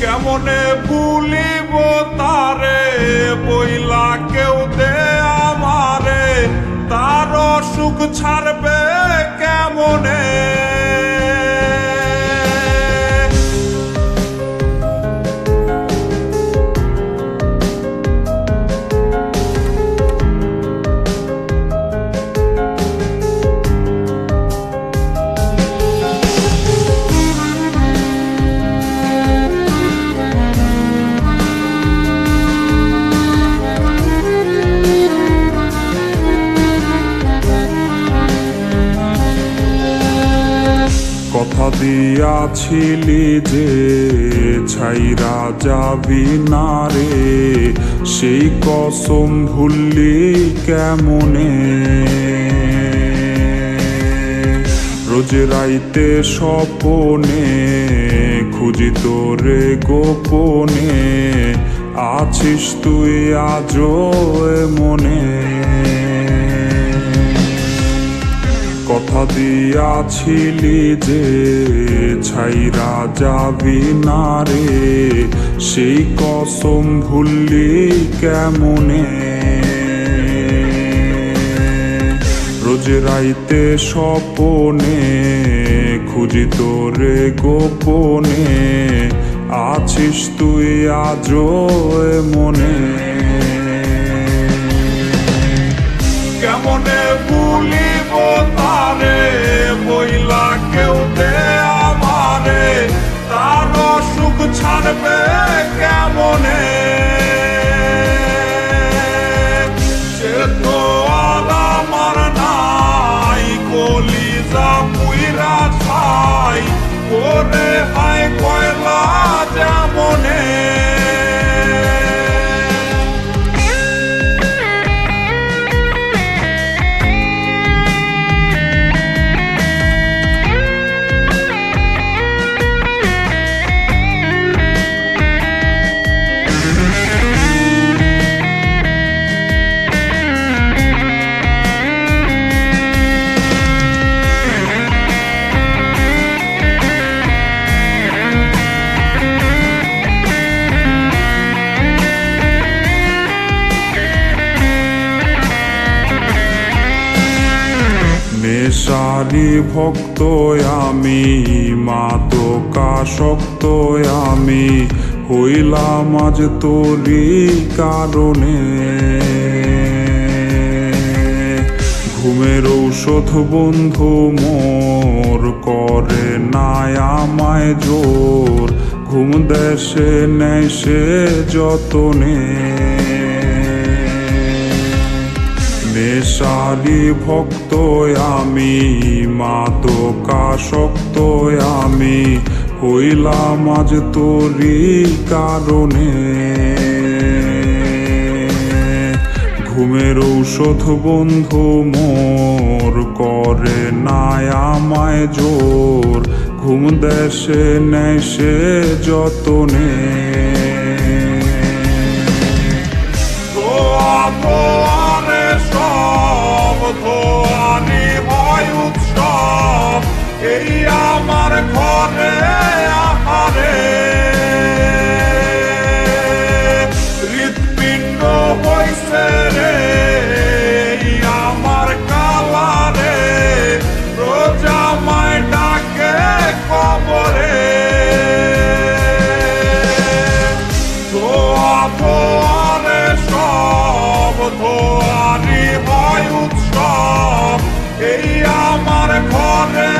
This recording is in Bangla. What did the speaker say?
কেমনে ভুলিব তারে বইলা কেউ দে আমারে, তার সুখ ছাড়বে কেমনে। কথা দিয়াছিলি যে ছাইরা যাবি না রে, সেই কসম ভুললি কেমনে। রোজ রাইতে স্বপনে খুঁজি তোরে গোপনে, আছিস তুই আজও মনে। কথা দিয়াছিলি যে ছাইরা যাবি না রে, সেই কসম ভুললি কেমনে। রোজ রাইতে স্বপনে খুঁজি তোরে গোপনে, আছিস তুই আজও মনে। কেমনে ভুলিব তারে বইলা কেউ দে আমারে, তার সুখ ছাড়বে কেমনে। সে তো আর আমার নাই, কলিজা পুইরা ছাই করে হায় কয়লা যেমনে। নেশারি ভক্ত আমি, মাদকাসক্ত আমি, হইলাম আজ তোরই কারণে। ঘুমের ঔষধ বন্ধু মোর করে নাই আমায় জোর, ঘুম দেশে নেয় সে যতনে। নেশারি ভক্ত আমি, মাদকাসক্ত আমি, হইলাম আজ তোরই কারণে। ঘুমের ঔষধ বন্ধু মোর করে নাই আমায় জোর, ঘুম দেশে নেয় সে যতনে। ধোয়ানি হয় উৎসব এই আমার ঘরে আহারে, হৃৎপিণ্ড হইছে রে আমার কালারে, রোজ আমায় ডাকে কবরে। ধোয়া ধোয়ারে সব ধোয়ানি হয় উৎসব এই আমার ঘরে